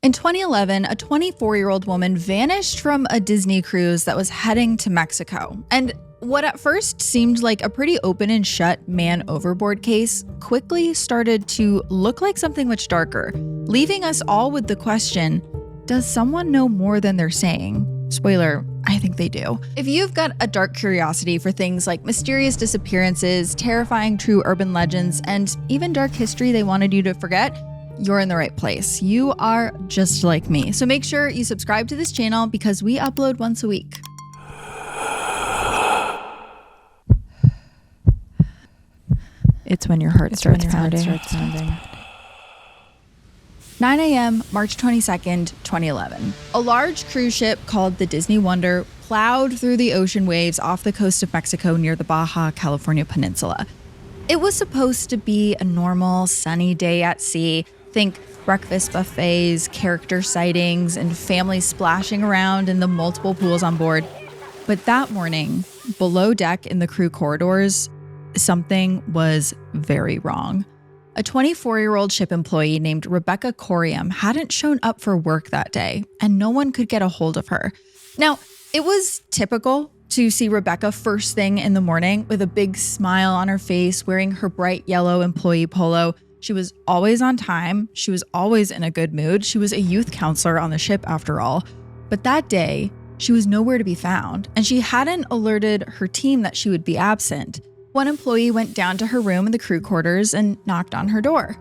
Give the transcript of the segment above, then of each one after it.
In 2011, a 24-year-old woman vanished from a Disney cruise that was heading to Mexico. And what at first seemed like a pretty open and shut man overboard case quickly started to look like something much darker, leaving us all with the question, does someone know more than they're saying? Spoiler, I think they do. If you've got a dark curiosity for things like mysterious disappearances, terrifying true urban legends, and even dark history they wanted you to forget, you're in the right place. You are just like me. So make sure you subscribe to this channel because we upload once a week. It's when your heart starts pounding. 9 a.m., March 22nd, 2011. A large cruise ship called the Disney Wonder plowed through the ocean waves off the coast of Mexico near the Baja California Peninsula. It was supposed to be a normal, sunny day at sea. Think breakfast buffets, character sightings, and families splashing around in the multiple pools on board. But that morning, below deck in the crew corridors, something was very wrong. A 24-year-old ship employee named Rebecca Coriam hadn't shown up for work that day, and no one could get a hold of her. Now, it was typical to see Rebecca first thing in the morning with a big smile on her face, wearing her bright yellow employee polo. She was always on time. She was always in a good mood. She was a youth counselor on the ship after all. But that day, she was nowhere to be found, and she hadn't alerted her team that she would be absent. One employee went down to her room in the crew quarters and knocked on her door.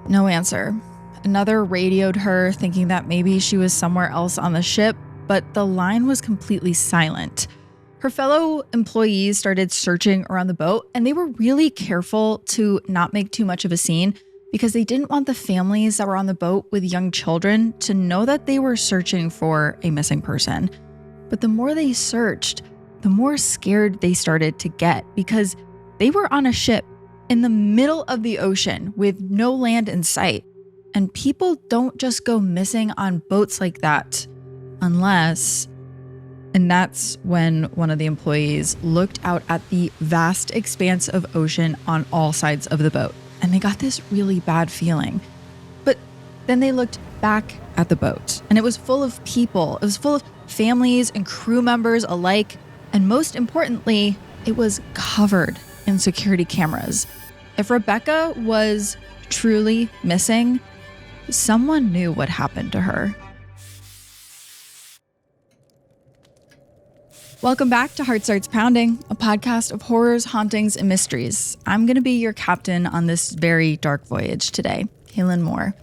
No answer. Another radioed her, thinking that maybe she was somewhere else on the ship, but the line was completely silent. Her fellow employees started searching around the boat, and they were really careful to not make too much of a scene because they didn't want the families that were on the boat with young children to know that they were searching for a missing person. But the more they searched, the more scared they started to get because they were on a ship in the middle of the ocean with no land in sight. And people don't just go missing on boats like that unless... And that's when one of the employees looked out at the vast expanse of ocean on all sides of the boat. And they got this really bad feeling. But then they looked back at the boat, and it was full of people. It was full of families and crew members alike. And most importantly, it was covered in security cameras. If Rebecca was truly missing, someone knew what happened to her. Welcome back to Heart Starts Pounding, a podcast of horrors, hauntings, and mysteries. I'm going to be your captain on this very dark voyage today, Kaelyn Moore.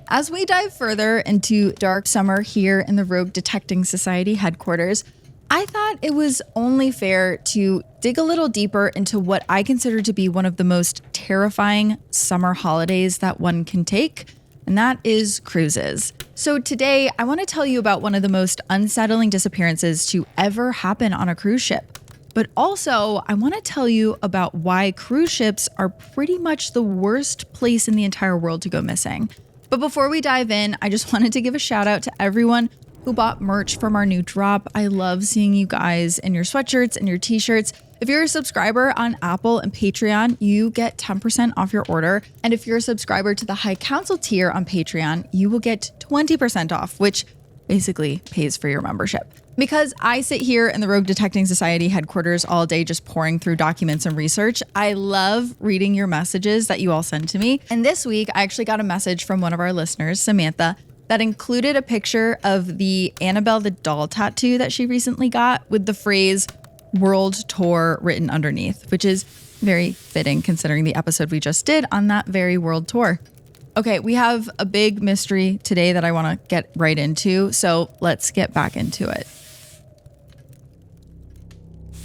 As we dive further into dark summer here in the Rogue Detecting Society headquarters, I thought it was only fair to dig a little deeper into what I consider to be one of the most terrifying summer holidays that one can take, and that is cruises. So today, I want to tell you about one of the most unsettling disappearances to ever happen on a cruise ship. But also, I want to tell you about why cruise ships are pretty much the worst place in the entire world to go missing. But before we dive in, I just wanted to give a shout out to everyone who bought merch from our new drop. I love seeing you guys in your sweatshirts and your t-shirts. If you're a subscriber on Apple and Patreon, you get 10% off your order. And if you're a subscriber to the High Council tier on Patreon, you will get 20% off, which basically pays for your membership. Because I sit here in the Rogue Detecting Society headquarters all day just pouring through documents and research, I love reading your messages that you all send to me. And this week, I actually got a message from one of our listeners, Samantha, that included a picture of the Annabelle the doll tattoo that she recently got with the phrase World Tour written underneath, which is very fitting considering the episode we just did on that very world tour. Okay, we have a big mystery today that I want to get right into, so let's get back into it.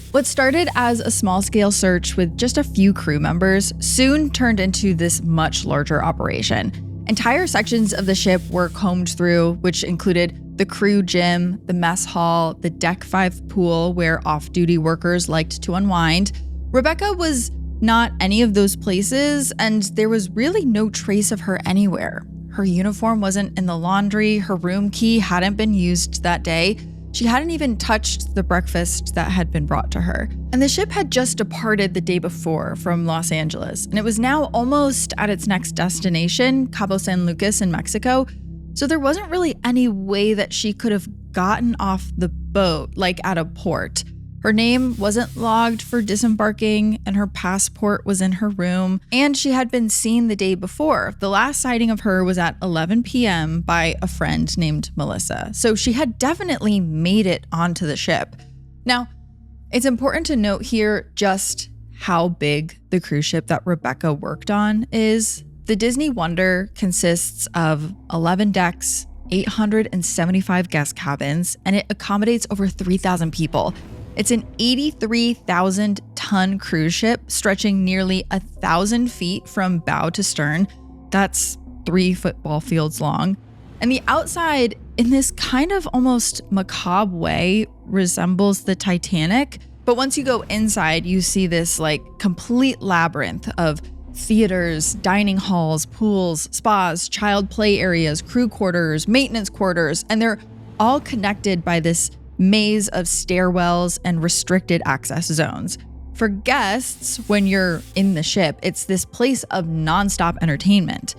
What started as a small-scale search with just a few crew members soon turned into this much larger operation. Entire sections of the ship were combed through, which included the crew gym, the mess hall, the Deck 5 pool where off-duty workers liked to unwind. Rebecca was not any of those places, and there was really no trace of her anywhere. Her uniform wasn't in the laundry, her room key hadn't been used that day. She hadn't even touched the breakfast that had been brought to her. And the ship had just departed the day before from Los Angeles, and it was now almost at its next destination, Cabo San Lucas in Mexico. So there wasn't really any way that she could have gotten off the boat, like at a port. Her name wasn't logged for disembarking, and her passport was in her room, and she had been seen the day before. The last sighting of her was at 11 p.m. by a friend named Melissa. So she had definitely made it onto the ship. Now, it's important to note here just how big the cruise ship that Rebecca worked on is. The Disney Wonder consists of 11 decks, 875 guest cabins, and it accommodates over 3,000 people. It's an 83,000-ton cruise ship stretching nearly 1,000 feet from bow to stern. That's 3 football fields long. And the outside, in this kind of almost macabre way, resembles the Titanic. But once you go inside, you see this like complete labyrinth of theaters, dining halls, pools, spas, child play areas, crew quarters, maintenance quarters, and they're all connected by this maze of stairwells and restricted access zones. For guests, when you're in the ship, it's this place of nonstop entertainment.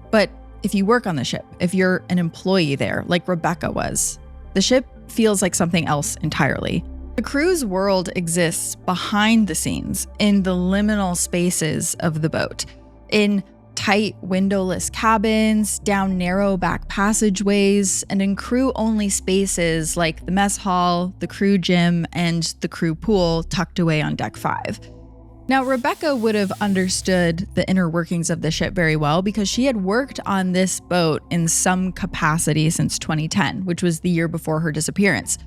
But if you work on the ship, if you're an employee there, like Rebecca was, the ship feels like something else entirely. The crew's world exists behind the scenes in the liminal spaces of the boat, in tight windowless cabins, down narrow back passageways, and in crew-only spaces like the mess hall, the crew gym, and the crew pool tucked away on deck 5. Now, Rebecca would have understood the inner workings of the ship very well because she had worked on this boat in some capacity since 2010, which was the year before her disappearance.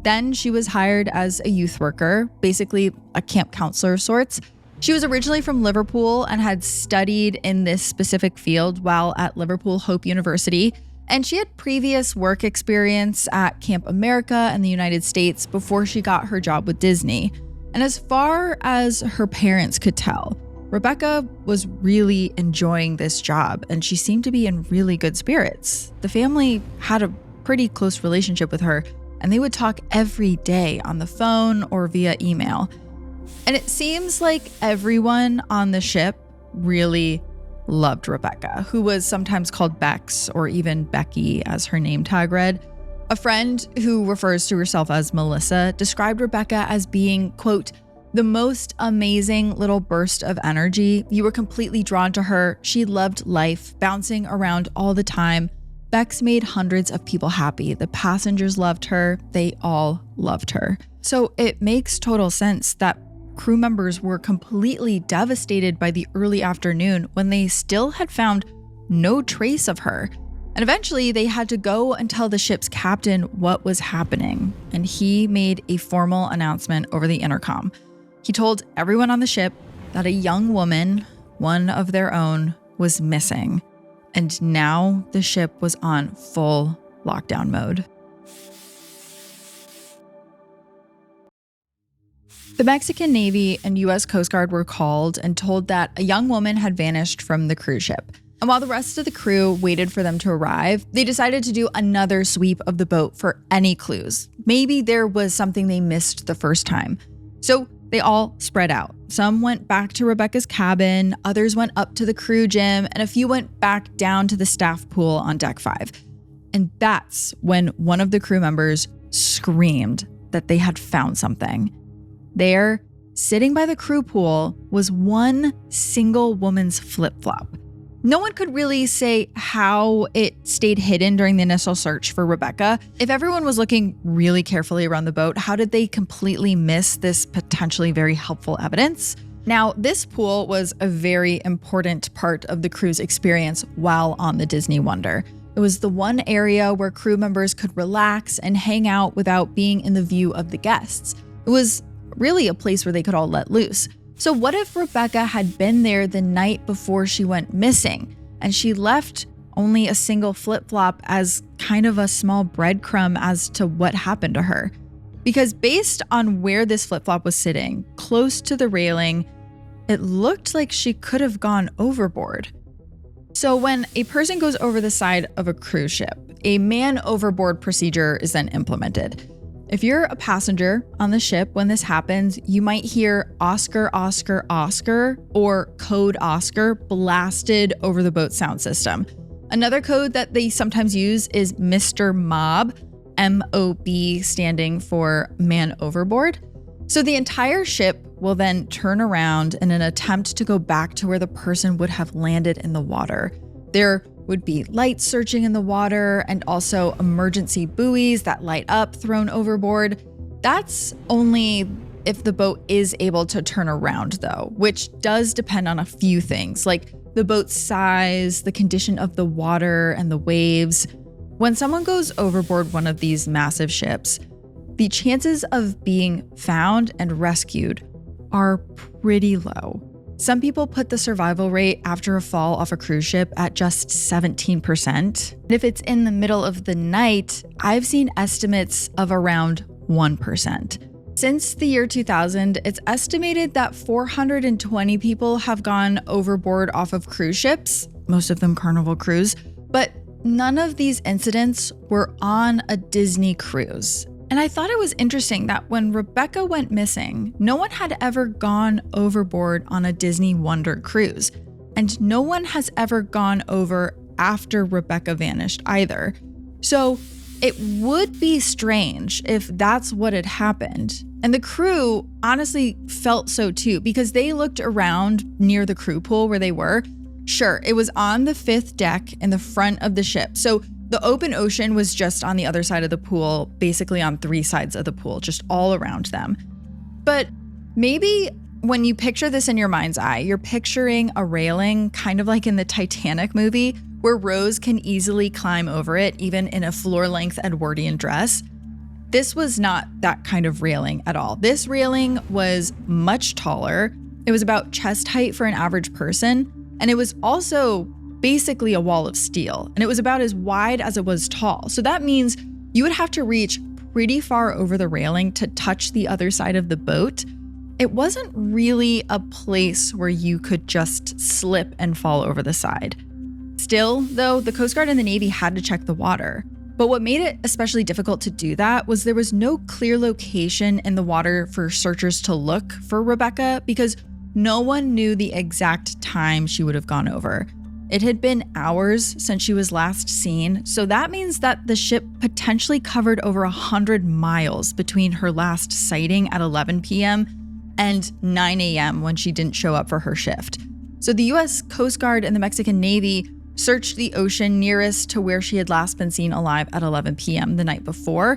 Then she was hired as a youth worker, basically a camp counselor of sorts. She was originally from Liverpool and had studied in this specific field while at Liverpool Hope University, and she had previous work experience at Camp America in the United States before she got her job with Disney. And as far as her parents could tell, Rebecca was really enjoying this job, and she seemed to be in really good spirits. The family had a pretty close relationship with her, and they would talk every day on the phone or via email. And it seems like everyone on the ship really loved Rebecca, who was sometimes called Bex or even Becky as her name tag read. A friend who refers to herself as Melissa described Rebecca as being, quote, the most amazing little burst of energy. You were completely drawn to her. She loved life, bouncing around all the time. Bex made hundreds of people happy. The passengers loved her. They all loved her. So it makes total sense that crew members were completely devastated by the early afternoon when they still had found no trace of her. And eventually they had to go and tell the ship's captain what was happening. And he made a formal announcement over the intercom. He told everyone on the ship that a young woman, one of their own, was missing. And now the ship was on full lockdown mode. The Mexican Navy and U.S. Coast Guard were called and told that a young woman had vanished from the cruise ship. And while the rest of the crew waited for them to arrive, they decided to do another sweep of the boat for any clues. Maybe there was something they missed the first time. So they all spread out. Some went back to Rebecca's cabin, others went up to the crew gym, and a few went back down to the staff pool on deck 5. And that's when one of the crew members screamed that they had found something. There, sitting by the crew pool, was one single woman's flip-flop. No one could really say how it stayed hidden during the initial search for Rebecca. If everyone was looking really carefully around the boat, how did they completely miss this potentially very helpful evidence? Now, this pool was a very important part of the crew's experience while on the Disney Wonder. It was the one area where crew members could relax and hang out without being in the view of the guests. It was really a place where they could all let loose. So what if Rebecca had been there the night before she went missing and she left only a single flip-flop as kind of a small breadcrumb as to what happened to her? Because based on where this flip-flop was sitting, close to the railing, it looked like she could have gone overboard. So when a person goes over the side of a cruise ship, a man overboard procedure is then implemented. If you're a passenger on the ship when this happens, you might hear Oscar, Oscar, Oscar, or Code Oscar blasted over the boat sound system. Another code that they sometimes use is Mr. Mob, MOB standing for man overboard. So the entire ship will then turn around in an attempt to go back to where the person would have landed in the water. There would be lights searching in the water and also emergency buoys that light up thrown overboard. That's only if the boat is able to turn around though, which does depend on a few things like the boat's size, the condition of the water and the waves. When someone goes overboard one of these massive ships, the chances of being found and rescued are pretty low. Some people put the survival rate after a fall off a cruise ship at just 17%. And if it's in the middle of the night, I've seen estimates of around 1%. Since the year 2000, it's estimated that 420 people have gone overboard off of cruise ships, most of them Carnival Cruise, but none of these incidents were on a Disney cruise. And I thought it was interesting that when Rebecca went missing, no one had ever gone overboard on a Disney Wonder cruise. And no one has ever gone over after Rebecca vanished either. So it would be strange if that's what had happened. And the crew honestly felt so too, because they looked around near the crew pool where they were. Sure, it was on the 5th deck in the front of the ship. So the open ocean was just on the other side of the pool, basically on 3 sides of the pool, just all around them. But maybe when you picture this in your mind's eye, you're picturing a railing, kind of like in the Titanic movie, where Rose can easily climb over it, even in a floor-length Edwardian dress. This was not that kind of railing at all. This railing was much taller. It was about chest height for an average person, and it was also basically a wall of steel, and it was about as wide as it was tall. So that means you would have to reach pretty far over the railing to touch the other side of the boat. It wasn't really a place where you could just slip and fall over the side. Still, though, the Coast Guard and the Navy had to check the water. But what made it especially difficult to do that was there was no clear location in the water for searchers to look for Rebecca because no one knew the exact time she would have gone over. It had been hours since she was last seen, so that means that the ship potentially covered over 100 miles between her last sighting at 11 p.m. and 9 a.m. when she didn't show up for her shift. So the U.S. Coast Guard and the Mexican Navy searched the ocean nearest to where she had last been seen alive at 11 p.m. the night before,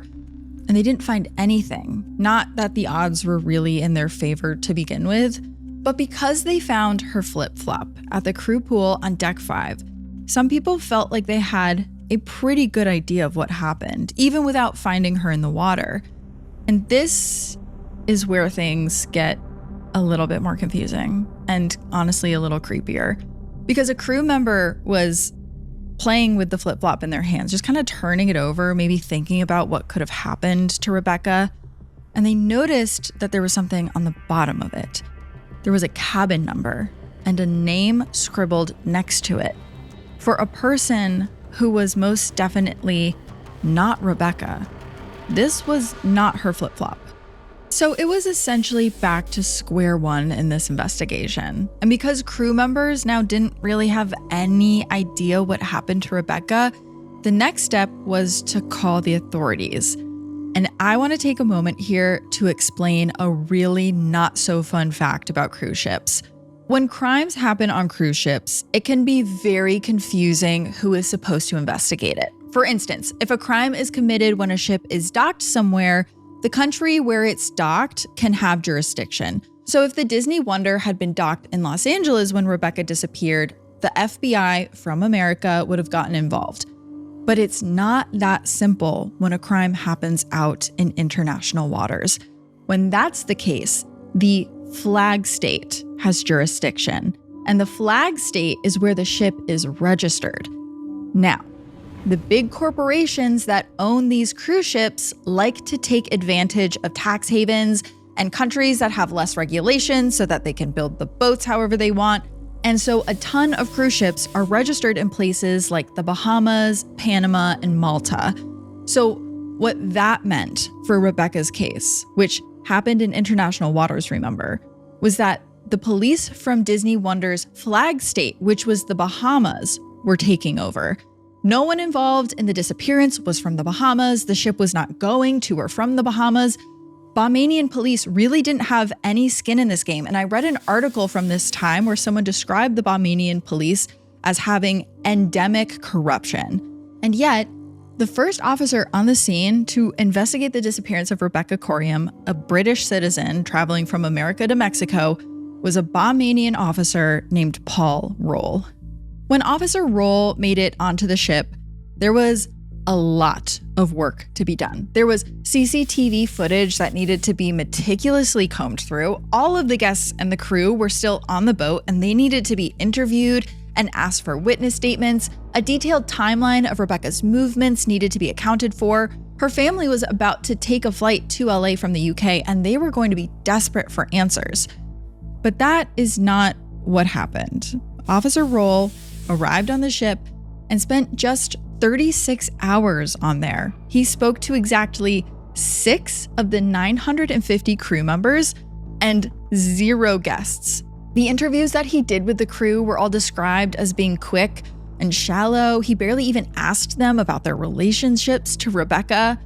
and they didn't find anything. Not that the odds were really in their favor to begin with, but because they found her flip-flop at the crew pool on deck 5, some people felt like they had a pretty good idea of what happened, even without finding her in the water. And this is where things get a little bit more confusing and honestly a little creepier, because a crew member was playing with the flip-flop in their hands, just kind of turning it over, maybe thinking about what could have happened to Rebecca, and they noticed that there was something on the bottom of it. There was a cabin number and a name scribbled next to it for a person who was most definitely not Rebecca. This was not her flip-flop. So it was essentially back to square one in this investigation. And because crew members now didn't really have any idea what happened to Rebecca, the next step was to call the authorities. And I want to take a moment here to explain a really not so fun fact about cruise ships. When crimes happen on cruise ships, it can be very confusing who is supposed to investigate it. For instance, if a crime is committed when a ship is docked somewhere, the country where it's docked can have jurisdiction. So if the Disney Wonder had been docked in Los Angeles when Rebecca disappeared, the FBI from America would have gotten involved. But it's not that simple when a crime happens out in international waters. When that's the case, the flag state has jurisdiction, and the flag state is where the ship is registered. Now, the big corporations that own these cruise ships like to take advantage of tax havens and countries that have less regulations so that they can build the boats however they want. And so a ton of cruise ships are registered in places like the Bahamas, Panama, and Malta. So what that meant for Rebecca's case, which happened in international waters, remember, was that the police from Disney Wonder's flag state, which was the Bahamas, were taking over. No one involved in the disappearance was from the Bahamas. The ship was not going to or from the Bahamas. Bahamian police really didn't have any skin in this game. And I read an article from this time where someone described the Bahamian police as having endemic corruption. And yet, the first officer on the scene to investigate the disappearance of Rebecca Coriam, a British citizen traveling from America to Mexico, was a Bahamian officer named Paul Roll. When Officer Roll made it onto the ship, there was a lot of work to be done. There was CCTV footage that needed to be meticulously combed through. All of the guests and the crew were still on the boat, and they needed to be interviewed and asked for witness statements. A detailed timeline of Rebecca's movements needed to be accounted for. Her family was about to take a flight to LA from the UK, and they were going to be desperate for answers. But that is not what happened. Officer Roll arrived on the ship and spent just 36 hours on there. He spoke to exactly 6 of the 950 crew members and 0 guests. The interviews that he did with the crew were all described as being quick and shallow. He barely even asked them about their relationships to Rebecca.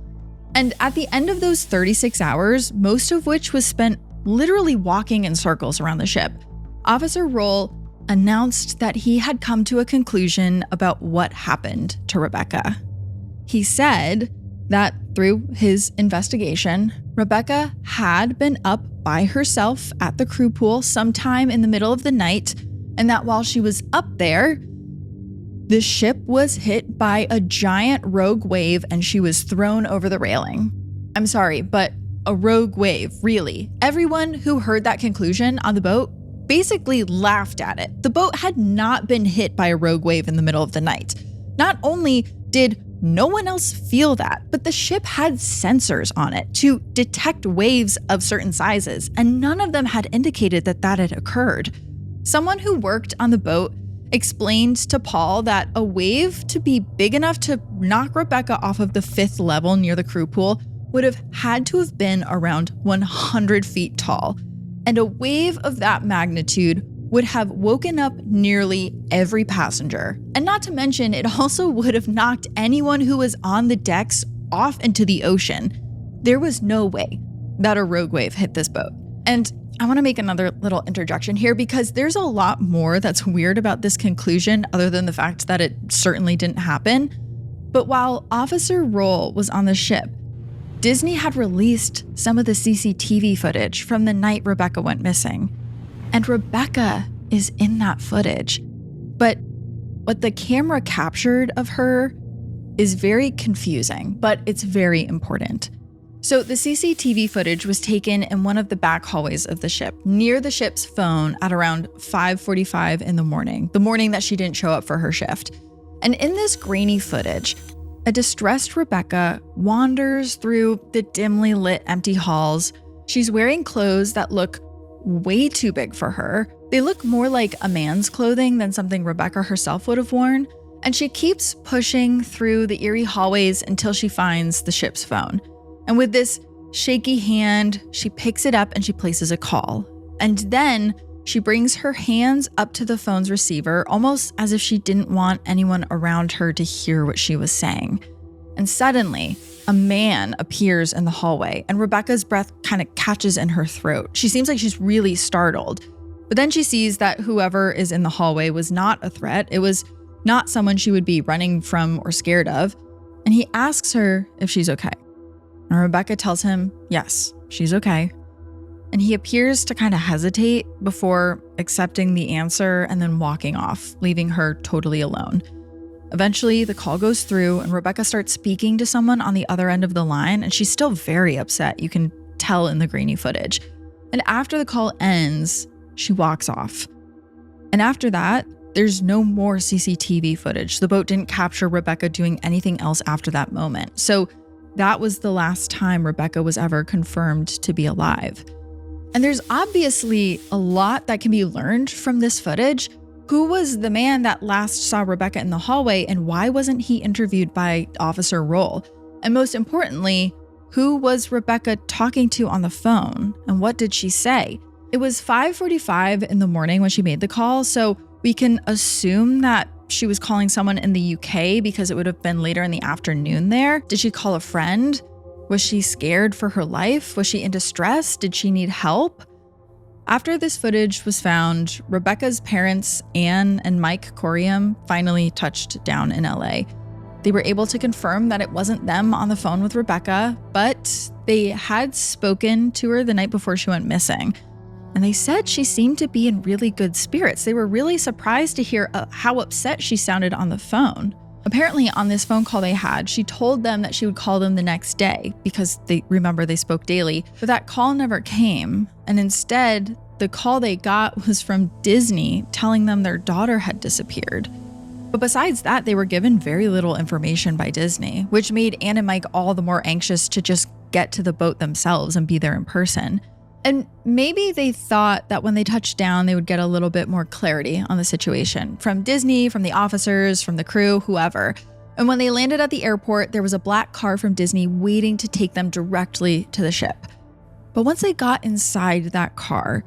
And at the end of those 36 hours, most of which was spent literally walking in circles around the ship, Officer Roll announced that he had come to a conclusion about what happened to Rebecca. He said that through his investigation, Rebecca had been up by herself at the crew pool sometime in the middle of the night, and that while she was up there, the ship was hit by a giant rogue wave and she was thrown over the railing. I'm sorry, but a rogue wave, really. Everyone who heard that conclusion on the boat basically laughed at it. The boat had not been hit by a rogue wave in the middle of the night. Not only did no one else feel that, but the ship had sensors on it to detect waves of certain sizes, and none of them had indicated that that had occurred. Someone who worked on the boat explained to Paul that a wave to be big enough to knock Rebecca off of the 5th level near the crew pool would have had to have been around 100 feet tall. And a wave of that magnitude would have woken up nearly every passenger. And not to mention, it also would have knocked anyone who was on the decks off into the ocean. There was no way that a rogue wave hit this boat. And I want to make another little interjection here because there's a lot more that's weird about this conclusion other than the fact that it certainly didn't happen. But while Officer Roll was on the ship, Disney had released some of the CCTV footage from the night Rebecca went missing. And Rebecca is in that footage. But what the camera captured of her is very confusing, but it's very important. So the CCTV footage was taken in one of the back hallways of the ship, near the ship's phone at around 5:45 in the morning that she didn't show up for her shift. And in this grainy footage, a distressed Rebecca wanders through the dimly lit empty halls. She's wearing clothes that look way too big for her. They look more like a man's clothing than something Rebecca herself would have worn. And she keeps pushing through the eerie hallways until she finds the ship's phone. And with this shaky hand, she picks it up and she places a call. And then she brings her hands up to the phone's receiver, almost as if she didn't want anyone around her to hear what she was saying. And suddenly, a man appears in the hallway, and Rebecca's breath kind of catches in her throat. She seems like she's really startled. But then she sees that whoever is in the hallway was not a threat. It was not someone she would be running from or scared of. And he asks her if she's okay. And Rebecca tells him, yes, she's okay. And he appears to kind of hesitate before accepting the answer and then walking off, leaving her totally alone. Eventually, the call goes through and Rebecca starts speaking to someone on the other end of the line, and she's still very upset. You can tell in the grainy footage. And after the call ends, she walks off. And after that, there's no more CCTV footage. The boat didn't capture Rebecca doing anything else after that moment. So that was the last time Rebecca was ever confirmed to be alive. And there's obviously a lot that can be learned from this footage. Who was the man that last saw Rebecca in the hallway, and why wasn't he interviewed by Officer Roll? And most importantly, who was Rebecca talking to on the phone, and what did she say? It was 5:45 in the morning when she made the call, so we can assume that she was calling someone in the UK because it would have been later in the afternoon there? Did she call a friend? Was she scared for her life? Was she in distress? Did she need help? After this footage was found, Rebecca's parents, Anne and Mike Corium, finally touched down in LA. They were able to confirm that it wasn't them on the phone with Rebecca, but they had spoken to her the night before she went missing. And they said she seemed to be in really good spirits. They were really surprised to hear how upset she sounded on the phone. Apparently, on this phone call they had, she told them that she would call them the next day because they spoke daily, but that call never came. And instead, the call they got was from Disney telling them their daughter had disappeared. But besides that, they were given very little information by Disney, which made Anne and Mike all the more anxious to just get to the boat themselves and be there in person. And maybe they thought that when they touched down, they would get a little bit more clarity on the situation from Disney, from the officers, from the crew, whoever. And when they landed at the airport, there was a black car from Disney waiting to take them directly to the ship. But once they got inside that car,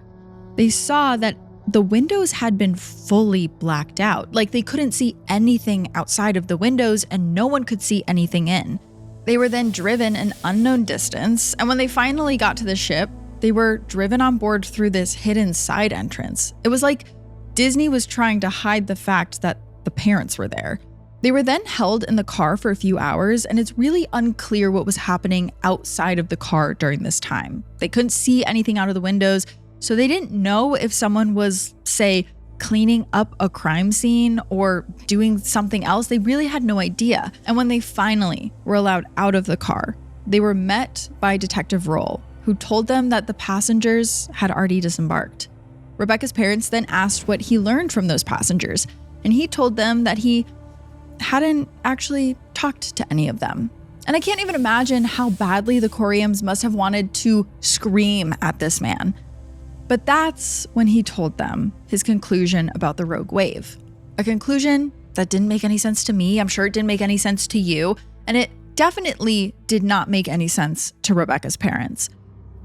they saw that the windows had been fully blacked out. Like they couldn't see anything outside of the windows and no one could see anything in. They were then driven an unknown distance. And when they finally got to the ship, they were driven on board through this hidden side entrance. It was like Disney was trying to hide the fact that the parents were there. They were then held in the car for a few hours, and it's really unclear what was happening outside of the car during this time. They couldn't see anything out of the windows, so they didn't know if someone was, say, cleaning up a crime scene or doing something else. They really had no idea. And when they finally were allowed out of the car, they were met by Detective Roll, who told them that the passengers had already disembarked. Rebecca's parents then asked what he learned from those passengers, and he told them that he hadn't actually talked to any of them. And I can't even imagine how badly the Coriums must have wanted to scream at this man. But that's when he told them his conclusion about the rogue wave. A conclusion that didn't make any sense to me. I'm sure it didn't make any sense to you. And it definitely did not make any sense to Rebecca's parents.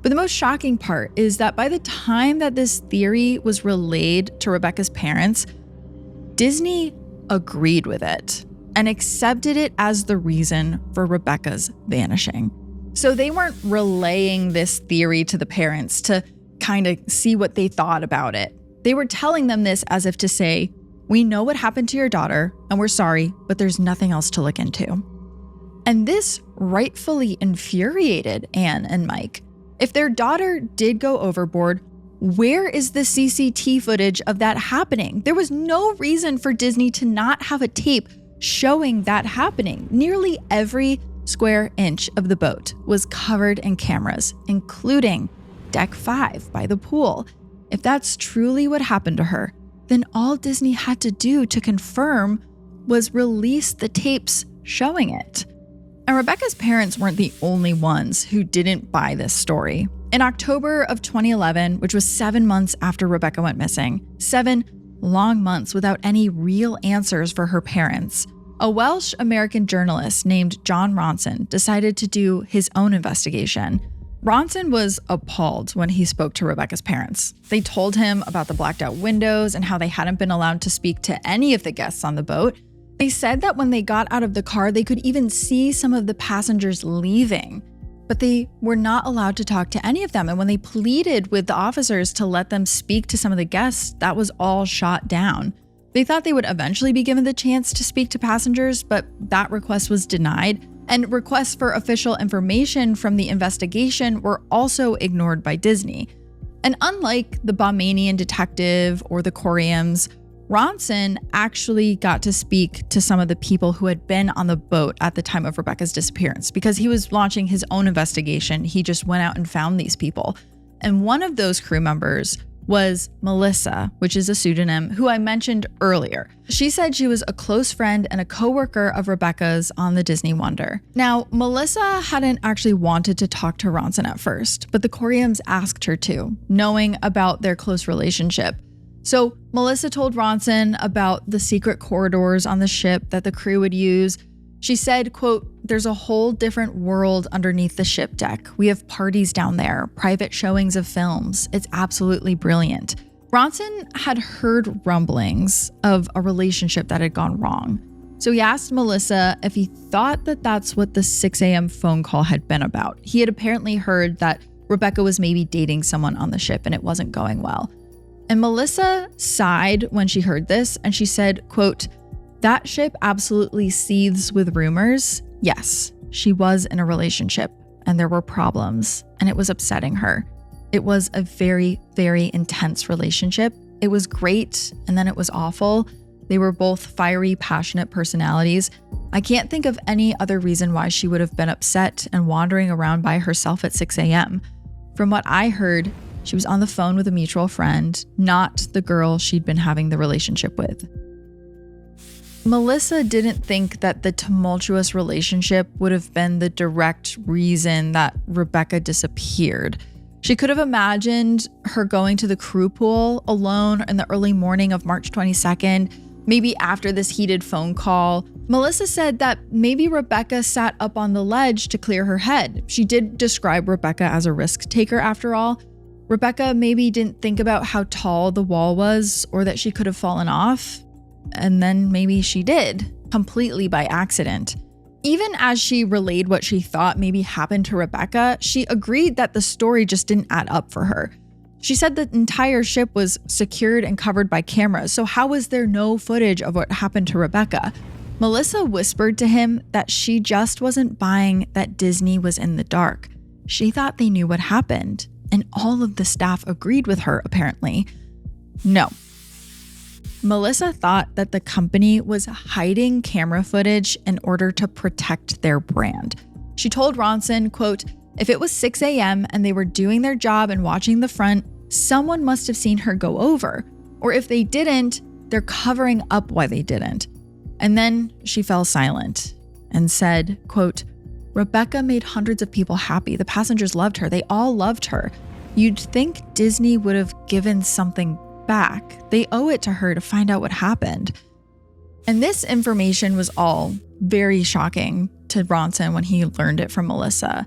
But the most shocking part is that by the time that this theory was relayed to Rebecca's parents, Disney agreed with it and accepted it as the reason for Rebecca's vanishing. So they weren't relaying this theory to the parents to kind of see what they thought about it. They were telling them this as if to say, we know what happened to your daughter and we're sorry, but there's nothing else to look into. And this rightfully infuriated Anne and Mike. If their daughter did go overboard, where is the CCTV footage of that happening? There was no reason for Disney to not have a tape showing that happening. Nearly every square inch of the boat was covered in cameras, including Deck 5 by the pool. If that's truly what happened to her, then all Disney had to do to confirm was release the tapes showing it. And Rebecca's parents weren't the only ones who didn't buy this story. In October of 2011, which was 7 months after Rebecca went missing, 7 long months without any real answers for her parents, a Welsh-American journalist named John Ronson decided to do his own investigation. Ronson was appalled when he spoke to Rebecca's parents. They told him about the blacked out windows and how they hadn't been allowed to speak to any of the guests on the boat. They said that when they got out of the car, they could even see some of the passengers leaving, but they were not allowed to talk to any of them. And when they pleaded with the officers to let them speak to some of the guests, that was all shot down. They thought they would eventually be given the chance to speak to passengers, but that request was denied. And requests for official information from the investigation were also ignored by Disney. And unlike the Bahamian detective or the Coriums, Ronson actually got to speak to some of the people who had been on the boat at the time of Rebecca's disappearance. Because he was launching his own investigation, he just went out and found these people. And one of those crew members was Melissa, which is a pseudonym, who I mentioned earlier. She said she was a close friend and a coworker of Rebecca's on the Disney Wonder. Now, Melissa hadn't actually wanted to talk to Ronson at first, but the Coriums asked her to, knowing about their close relationship. So Melissa told Ronson about the secret corridors on the ship that the crew would use. She said, quote, "There's a whole different world underneath the ship deck. We have parties down there, private showings of films. It's absolutely brilliant. Ronson had heard rumblings of a relationship that had gone wrong. So he asked Melissa if he thought that that's what the 6 a.m. phone call had been about. He had apparently heard that Rebecca was maybe dating someone on the ship and it wasn't going well. And Melissa sighed when she heard this and she said, quote, "That ship absolutely seethes with rumors. Yes, she was in a relationship and there were problems and it was upsetting her. It was a very, very intense relationship. It was great and then it was awful. They were both fiery, passionate personalities. I can't think of any other reason why she would have been upset and wandering around by herself at 6 a.m. From what I heard, she was on the phone with a mutual friend, not the girl she'd been having the relationship with." Melissa didn't think that the tumultuous relationship would have been the direct reason that Rebecca disappeared. She could have imagined her going to the crew pool alone in the early morning of March 22nd, maybe after this heated phone call. Melissa said that maybe Rebecca sat up on the ledge to clear her head. She did describe Rebecca as a risk taker after all. Rebecca maybe didn't think about how tall the wall was or that she could have fallen off. And then maybe she did, completely by accident. Even as she relayed what she thought maybe happened to Rebecca, she agreed that the story just didn't add up for her. She said the entire ship was secured and covered by cameras, so how was there no footage of what happened to Rebecca? Melissa whispered to him that she just wasn't buying that Disney was in the dark. She thought they knew what happened, and all of the staff agreed with her, apparently. No. Melissa thought that the company was hiding camera footage in order to protect their brand. She told Ronson, quote, "If it was 6 a.m. and they were doing their job and watching the front, someone must have seen her go over. Or if they didn't, they're covering up why they didn't." And then she fell silent and said, quote, "Rebecca made hundreds of people happy. The passengers loved her. They all loved her. You'd think Disney would have given something back. They owe it to her to find out what happened." And this information was all very shocking to Ronson when he learned it from Melissa.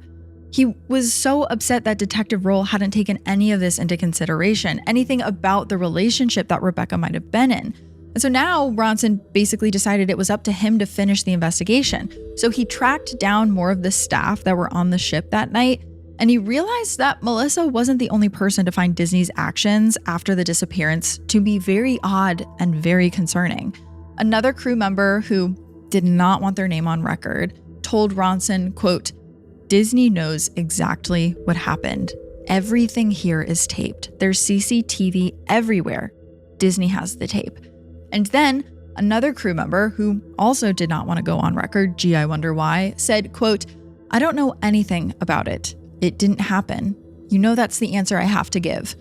He was so upset that Detective Roll hadn't taken any of this into consideration, anything about the relationship that Rebecca might have been in. And so now Ronson basically decided it was up to him to finish the investigation. So he tracked down more of the staff that were on the ship that night, and he realized that Melissa wasn't the only person to find Disney's actions after the disappearance to be very odd and very concerning. Another crew member who did not want their name on record told Ronson, quote, "Disney knows exactly what happened. Everything here is taped. There's CCTV everywhere. Disney has the tape." And then another crew member who also did not want to go on record, gee, I wonder why, said, quote, "I don't know anything about it. It didn't happen. You know that's the answer I have to give."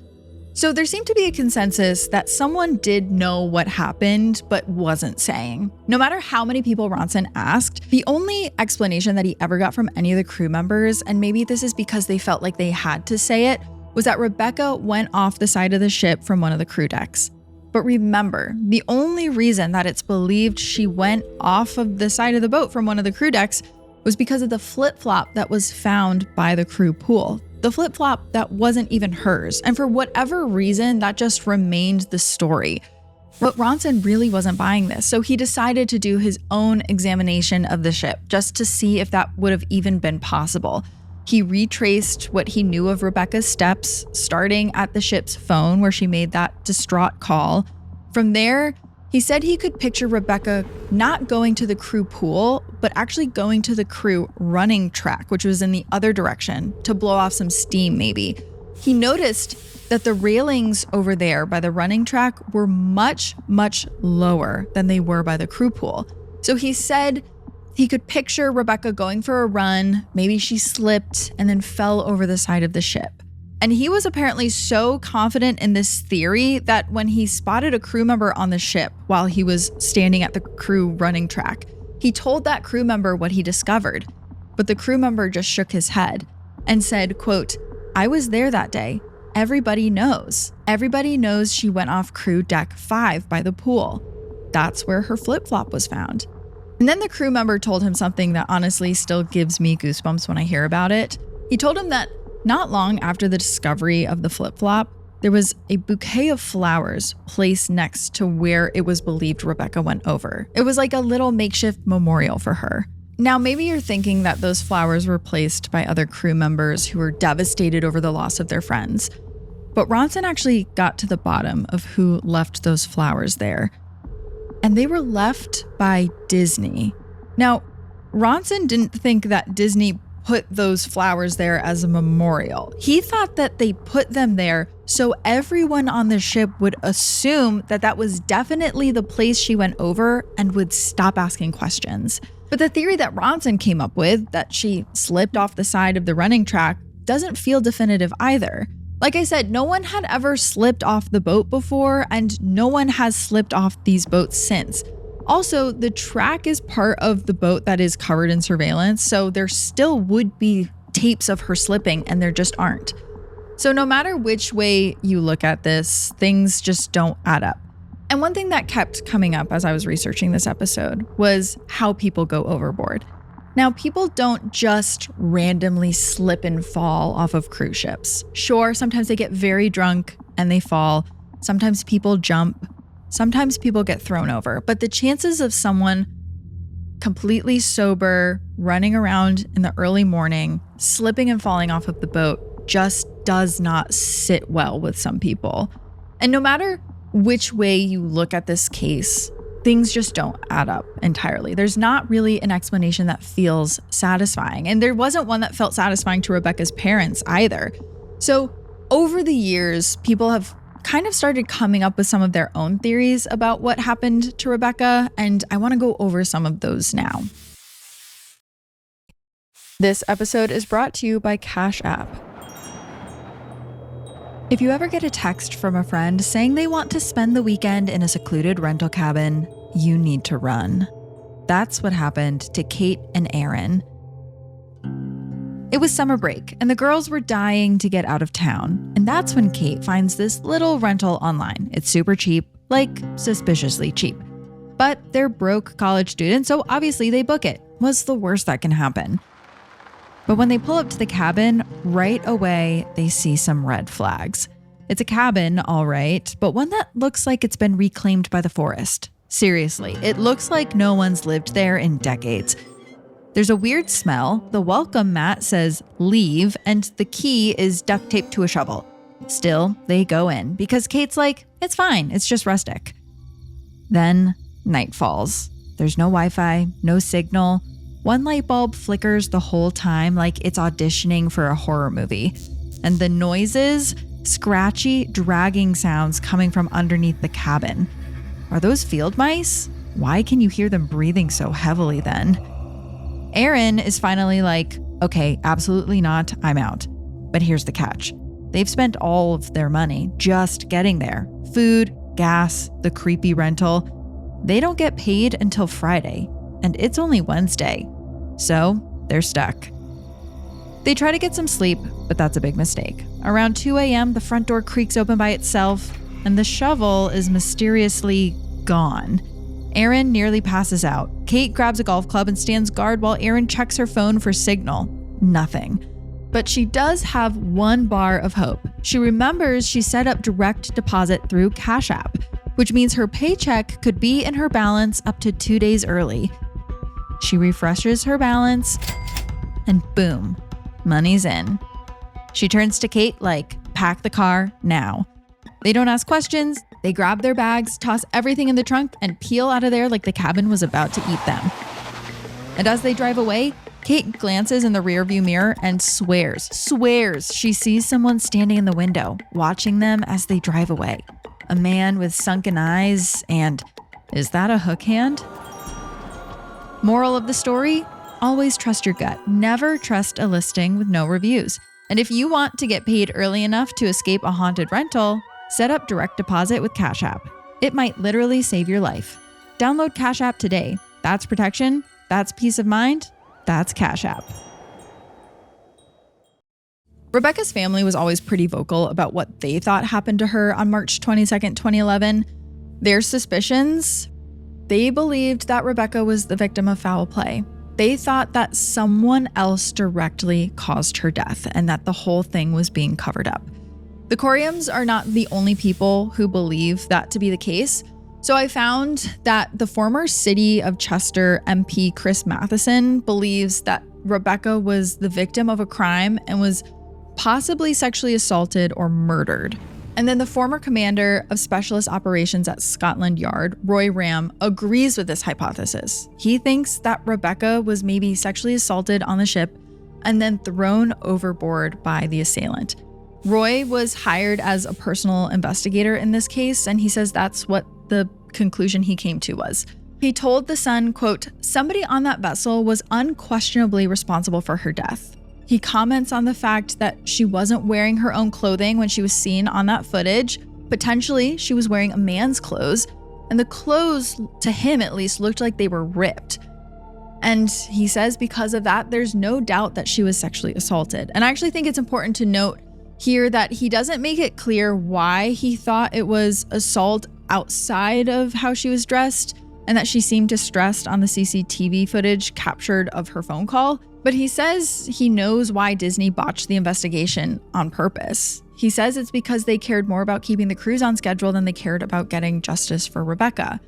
So there seemed to be a consensus that someone did know what happened, but wasn't saying. No matter how many people Ronson asked, the only explanation that he ever got from any of the crew members, and maybe this is because they felt like they had to say it, was that Rebecca went off the side of the ship from one of the crew decks. But remember, the only reason that it's believed she went off of the side of the boat from one of the crew decks was because of the flip-flop that was found by the crew pool. The flip-flop that wasn't even hers. And for whatever reason, that just remained the story. But Ronson really wasn't buying this, so he decided to do his own examination of the ship just to see if that would have even been possible. He retraced what he knew of Rebecca's steps, starting at the ship's phone where she made that distraught call. From there, he said he could picture Rebecca not going to the crew pool, but actually going to the crew running track, which was in the other direction, to blow off some steam maybe. He noticed that the railings over there by the running track were much, much lower than they were by the crew pool. So he said he could picture Rebecca going for a run, maybe she slipped and then fell over the side of the ship. And he was apparently so confident in this theory that when he spotted a crew member on the ship while he was standing at the crew running track, he told that crew member what he discovered. But the crew member just shook his head and said, quote, "I was there that day. Everybody knows. Everybody knows she went off crew deck 5 by the pool. That's where her flip-flop was found." And then the crew member told him something that honestly still gives me goosebumps when I hear about it. He told him that not long after the discovery of the flip-flop, there was a bouquet of flowers placed next to where it was believed Rebecca went over. It was like a little makeshift memorial for her. Now, maybe you're thinking that those flowers were placed by other crew members who were devastated over the loss of their friends. But Ronson actually got to the bottom of who left those flowers there. And they were left by Disney. Now, Ronson didn't think that Disney put those flowers there as a memorial. He thought that they put them there so everyone on the ship would assume that that was definitely the place she went over and would stop asking questions. But the theory that Ronson came up with, that she slipped off the side of the running track, doesn't feel definitive either. Like I said, no one had ever slipped off the boat before, and no one has slipped off these boats since. Also, the track is part of the boat that is covered in surveillance, so there still would be tapes of her slipping, and there just aren't. So no matter which way you look at this, things just don't add up. And one thing that kept coming up as I was researching this episode was how people go overboard. Now, people don't just randomly slip and fall off of cruise ships. Sure, sometimes they get very drunk and they fall. Sometimes people jump. Sometimes people get thrown over. But the chances of someone completely sober, running around in the early morning, slipping and falling off of the boat just does not sit well with some people. And no matter which way you look at this case, things just don't add up entirely. There's not really an explanation that feels satisfying. And there wasn't one that felt satisfying to Rebecca's parents either. So over the years, people have kind of started coming up with some of their own theories about what happened to Rebecca, and I want to go over some of those now. This episode is brought to you by Cash App. If you ever get a text from a friend saying they want to spend the weekend in a secluded rental cabin, you need to run. That's what happened to Kate and Aaron. It was summer break, and the girls were dying to get out of town. And that's when Kate finds this little rental online. It's super cheap, like suspiciously cheap. But they're broke college students, so obviously they book it. What's the worst that can happen? But when they pull up to the cabin, right away, they see some red flags. It's a cabin, all right, but one that looks like it's been reclaimed by the forest. Seriously, it looks like no one's lived there in decades. There's a weird smell, the welcome mat says leave, and the key is duct taped to a shovel. Still, they go in because Kate's like, it's fine, it's just rustic. Then night falls. There's no Wi-Fi, no signal. One light bulb flickers the whole time like it's auditioning for a horror movie. And the noises, scratchy, dragging sounds coming from underneath the cabin. Are those field mice? Why can you hear them breathing so heavily then? Aaron is finally like, okay, absolutely not, I'm out. But here's the catch. They've spent all of their money just getting there. Food, gas, the creepy rental. They don't get paid until Friday, and it's only Wednesday. So they're stuck. They try to get some sleep, but that's a big mistake. Around 2 a.m., the front door creaks open by itself, and the shovel is mysteriously gone. Aaron nearly passes out. Kate grabs a golf club and stands guard while Aaron checks her phone for signal. Nothing. But she does have one bar of hope. She remembers she set up direct deposit through Cash App, which means her paycheck could be in her balance up to 2 days early. She refreshes her balance, and boom, money's in. She turns to Kate like, pack the car now. They don't ask questions. They grab their bags, toss everything in the trunk, and peel out of there like the cabin was about to eat them. And as they drive away, Kate glances in the rearview mirror and swears she sees someone standing in the window, watching them as they drive away. A man with sunken eyes and, is that a hook hand? Moral of the story, always trust your gut. Never trust a listing with no reviews. And if you want to get paid early enough to escape a haunted rental, set up direct deposit with Cash App. It might literally save your life. Download Cash App today. That's protection. That's peace of mind. That's Cash App. Rebecca's family was always pretty vocal about what they thought happened to her on March 22nd, 2011. Their suspicions, they believed that Rebecca was the victim of foul play. They thought that someone else directly caused her death and that the whole thing was being covered up. The Coriums are not the only people who believe that to be the case. So I found that the former City of Chester MP Chris Matheson believes that Rebecca was the victim of a crime and was possibly sexually assaulted or murdered. And then the former commander of Specialist Operations at Scotland Yard, Roy Ram, agrees with this hypothesis. He thinks that Rebecca was maybe sexually assaulted on the ship and then thrown overboard by the assailant. Roy was hired as a personal investigator in this case, and he says that's what the conclusion he came to was. He told The Sun, quote, "Somebody on that vessel was unquestionably responsible for her death." He comments on the fact that she wasn't wearing her own clothing when she was seen on that footage. Potentially, she was wearing a man's clothes, and the clothes, to him at least, looked like they were ripped. And he says because of that, there's no doubt that she was sexually assaulted. And I actually think it's important to note here that he doesn't make it clear why he thought it was assault outside of how she was dressed, and that she seemed distressed on the CCTV footage captured of her phone call. But he says he knows why Disney botched the investigation on purpose. He says it's because they cared more about keeping the cruise on schedule than they cared about getting justice for Rebecca.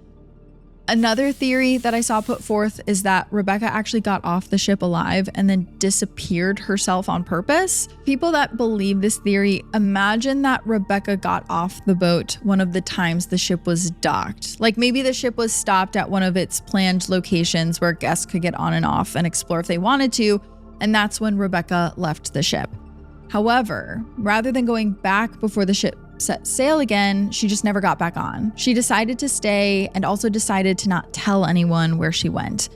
Another theory that I saw put forth is that Rebecca actually got off the ship alive and then disappeared herself on purpose. People that believe this theory imagine that Rebecca got off the boat one of the times the ship was docked. Like maybe the ship was stopped at one of its planned locations where guests could get on and off and explore if they wanted to, and that's when Rebecca left the ship. However, rather than going back before the ship set sail again, she just never got back on. She decided to stay and also decided to not tell anyone where she went.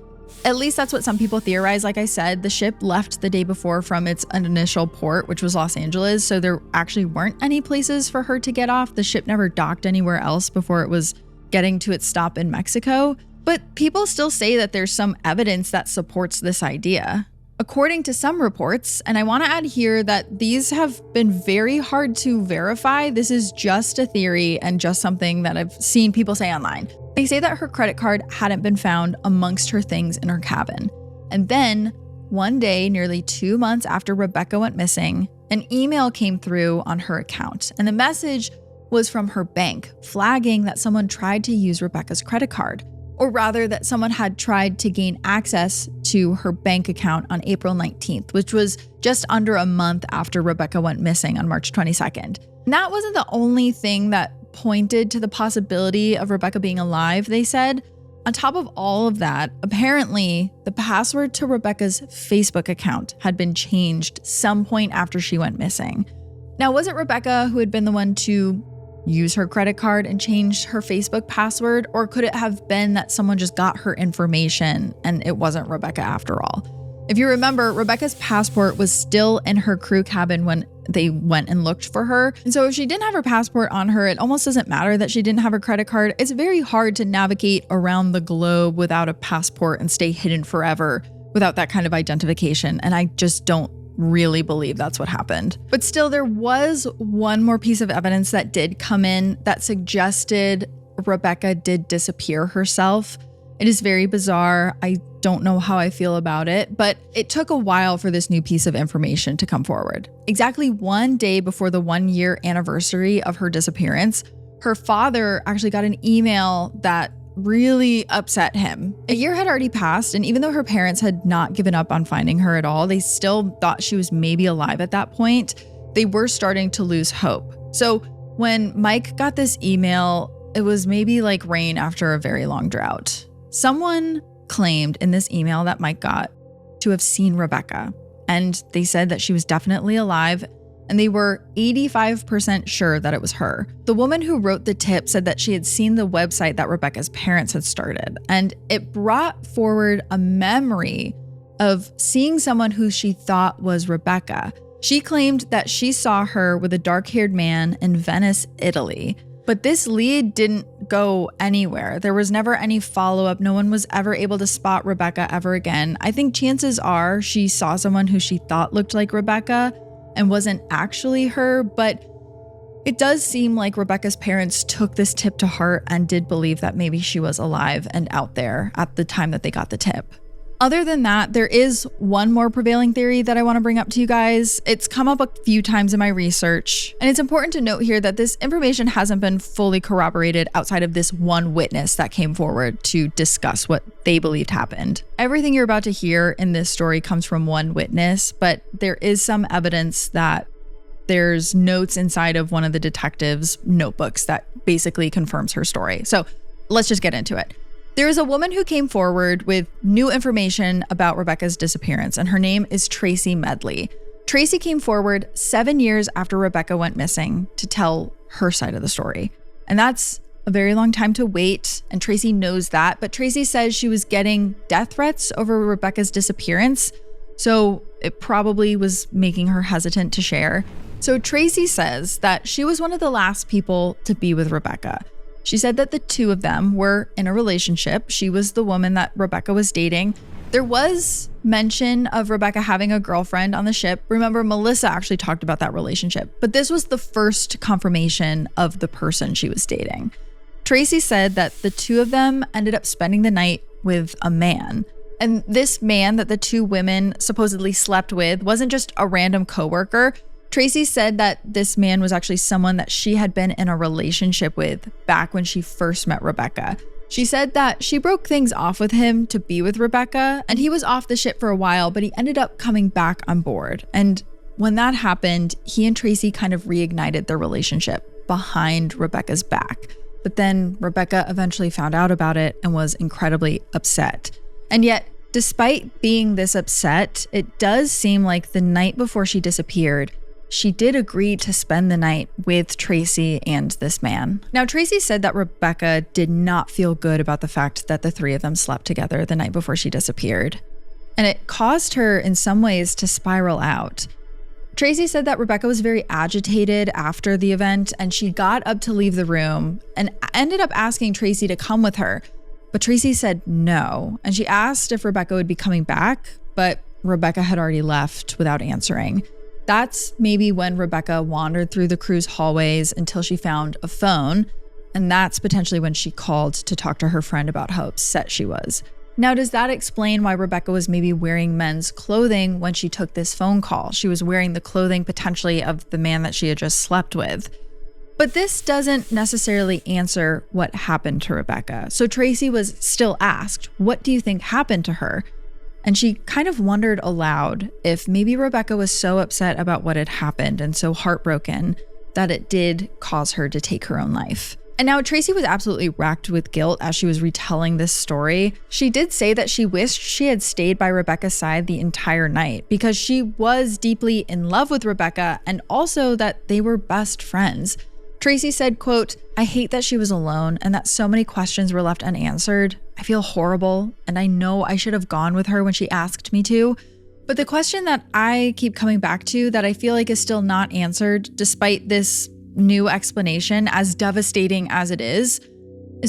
At least that's what some people theorize. Like I said, the ship left the day before from its initial port, which was Los Angeles, so there actually weren't any places for her to get off. The ship never docked anywhere else before it was getting to its stop in Mexico. But people still say that there's some evidence that supports this idea. According to some reports, and I want to add here that these have been very hard to verify. This is just a theory and just something that I've seen people say online. They say that her credit card hadn't been found amongst her things in her cabin. And then one day, nearly 2 months after Rebecca went missing, an email came through on her account. And the message was from her bank, flagging that someone tried to use Rebecca's credit card. Or rather, that someone had tried to gain access to her bank account on April 19th, which was just under a month after Rebecca went missing on March 22nd. And that wasn't the only thing that pointed to the possibility of Rebecca being alive, they said. On top of all of that, apparently, the password to Rebecca's Facebook account had been changed some point after she went missing. Now, was it Rebecca who had been the one to use her credit card and change her Facebook password? Or could it have been that someone just got her information and it wasn't Rebecca after all? If you remember, Rebecca's passport was still in her crew cabin when they went and looked for her. And so if she didn't have her passport on her, it almost doesn't matter that she didn't have her credit card. It's very hard to navigate around the globe without a passport and stay hidden forever without that kind of identification. And I just don't really believe that's what happened. But still, there was one more piece of evidence that did come in that suggested Rebecca did disappear herself. It is very bizarre. I don't know how I feel about it, but it took a while for this new piece of information to come forward. Exactly one day before the 1-year anniversary of her disappearance, her father actually got an email that really upset him. A year had already passed, and even though her parents had not given up on finding her at all, they still thought she was maybe alive at that point. They were starting to lose hope. So when Mike got this email, it was maybe like rain after a very long drought. Someone claimed in this email that Mike got to have seen Rebecca, and they said that she was definitely alive, and they were 85% sure that it was her. The woman who wrote the tip said that she had seen the website that Rebecca's parents had started, and it brought forward a memory of seeing someone who she thought was Rebecca. She claimed that she saw her with a dark-haired man in Venice, Italy. But this lead didn't go anywhere. There was never any follow-up. No one was ever able to spot Rebecca ever again. I think chances are she saw someone who she thought looked like Rebecca and wasn't actually her, but it does seem like Rebecca's parents took this tip to heart and did believe that maybe she was alive and out there at the time that they got the tip. Other than that, there is one more prevailing theory that I want to bring up to you guys. It's come up a few times in my research, and it's important to note here that this information hasn't been fully corroborated outside of this one witness that came forward to discuss what they believed happened. Everything you're about to hear in this story comes from one witness, but there is some evidence that there's notes inside of one of the detectives' notebooks that basically confirms her story. So let's just get into it. There is a woman who came forward with new information about Rebecca's disappearance, and her name is Tracy Medley. Tracy came forward 7 years after Rebecca went missing to tell her side of the story. And that's a very long time to wait, and Tracy knows that, but Tracy says she was getting death threats over Rebecca's disappearance, so it probably was making her hesitant to share. So Tracy says that she was one of the last people to be with Rebecca. She said that the two of them were in a relationship. She was the woman that Rebecca was dating. There was mention of Rebecca having a girlfriend on the ship. Remember, Melissa actually talked about that relationship, but this was the first confirmation of the person she was dating. Tracy said that the two of them ended up spending the night with a man. And this man that the two women supposedly slept with wasn't just a random coworker. Tracy said that this man was actually someone that she had been in a relationship with back when she first met Rebecca. She said that she broke things off with him to be with Rebecca, and he was off the ship for a while, but he ended up coming back on board. And when that happened, he and Tracy kind of reignited their relationship behind Rebecca's back. But then Rebecca eventually found out about it and was incredibly upset. And yet, despite being this upset, it does seem like the night before she disappeared, she did agree to spend the night with Tracy and this man. Now, Tracy said that Rebecca did not feel good about the fact that the three of them slept together the night before she disappeared. And it caused her in some ways to spiral out. Tracy said that Rebecca was very agitated after the event, and she got up to leave the room and ended up asking Tracy to come with her. But Tracy said no, and she asked if Rebecca would be coming back, but Rebecca had already left without answering. That's maybe when Rebecca wandered through the crew's hallways until she found a phone, and that's potentially when she called to talk to her friend about how upset she was. Now, does that explain why Rebecca was maybe wearing men's clothing when she took this phone call? She was wearing the clothing potentially of the man that she had just slept with. But this doesn't necessarily answer what happened to Rebecca. So Tracy was still asked, what do you think happened to her? And she kind of wondered aloud if maybe Rebecca was so upset about what had happened and so heartbroken that it did cause her to take her own life. And now Tracy was absolutely racked with guilt as she was retelling this story. She did say that she wished she had stayed by Rebecca's side the entire night because she was deeply in love with Rebecca and also that they were best friends. Tracy said, quote, "I hate that she was alone and that so many questions were left unanswered. I feel horrible, and I know I should have gone with her when she asked me to. But the question that I keep coming back to that I feel like is still not answered, despite this new explanation, as devastating as it is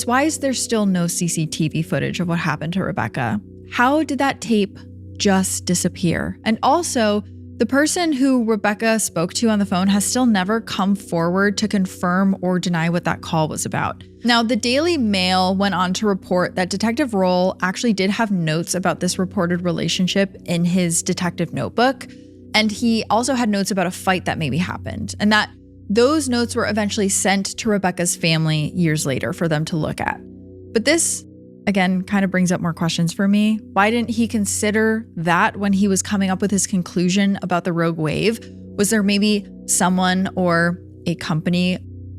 why is there still no CCTV footage of what happened to Rebecca? How did that tape just disappear? And also, the person who Rebecca spoke to on the phone has still never come forward to confirm or deny what that call was about. Now, the Daily Mail went on to report that Detective Roll actually did have notes about this reported relationship in his detective notebook, and he also had notes about a fight that maybe happened, and that those notes were eventually sent to Rebecca's family years later for them to look at. But this, again, kind of brings up more questions for me. Why didn't he consider that when he was coming up with his conclusion about the rogue wave? Was there maybe someone or a company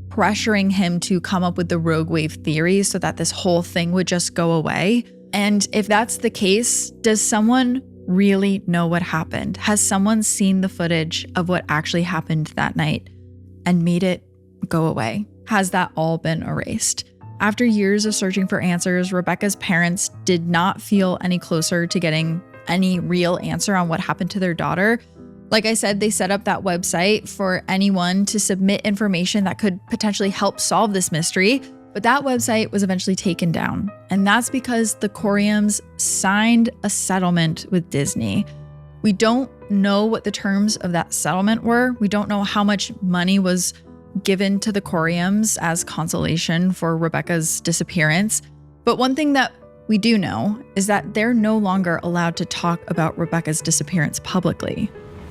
pressuring him to come up with the rogue wave theory so that this whole thing would just go away? And if that's the case, does someone really know what happened? Has someone seen the footage of what actually happened that night and made it go away? Has that all been erased? After years of searching for answers, Rebecca's parents did not feel any closer to getting any real answer on what happened to their daughter. Like I said, they set up that website for anyone to submit information that could potentially help solve this mystery, but that website was eventually taken down. And that's because the Coriums signed a settlement with Disney. We don't know what the terms of that settlement were. We don't know how much money was given to the Coriums as consolation for Rebecca's disappearance. But one thing that we do know is that they're no longer allowed to talk about Rebecca's disappearance publicly.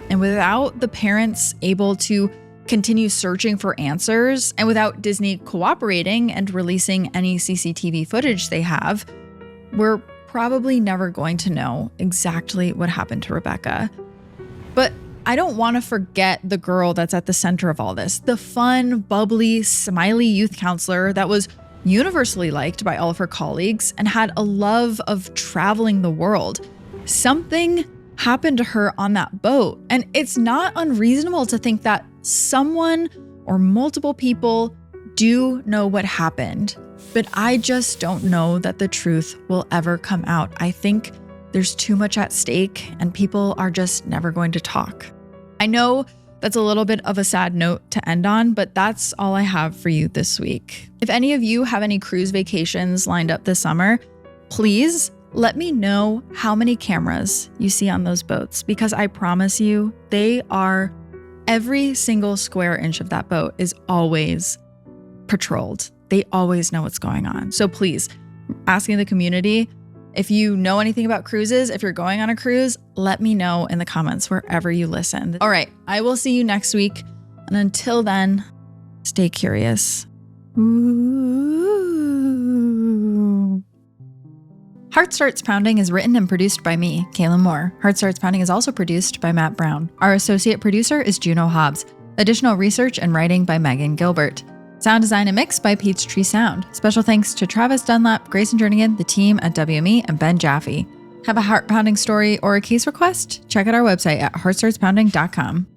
And without the parents able to continue searching for answers, and without Disney cooperating and releasing any CCTV footage they have, we're probably never going to know exactly what happened to Rebecca. But I don't want to forget the girl that's at the center of all this, the fun, bubbly, smiley youth counselor that was universally liked by all of her colleagues and had a love of traveling the world. Something happened to her on that boat, and it's not unreasonable to think that someone or multiple people do know what happened, but I just don't know that the truth will ever come out. I think there's too much at stake and people are just never going to talk. I know that's a little bit of a sad note to end on, but that's all I have for you this week. If any of you have any cruise vacations lined up this summer, please let me know how many cameras you see on those boats, because I promise you, every single square inch of that boat is always patrolled. They always know what's going on. So please, asking the community, if you know anything about cruises, if you're going on a cruise, let me know in the comments wherever you listen. All right, I will see you next week. And until then, stay curious. Ooh. Heart Starts Pounding is written and produced by me, Kaelyn Moore. Heart Starts Pounding is also produced by Matt Brown. Our associate producer is Juno Hobbs. Additional research and writing by Megan Gilbert. Sound design and mix by Peachtree Sound. Special thanks to Travis Dunlap, Grayson Jernigan, the team at WME, and Ben Jaffe. Have a heart-pounding story or a case request? Check out our website at heartstartspounding.com.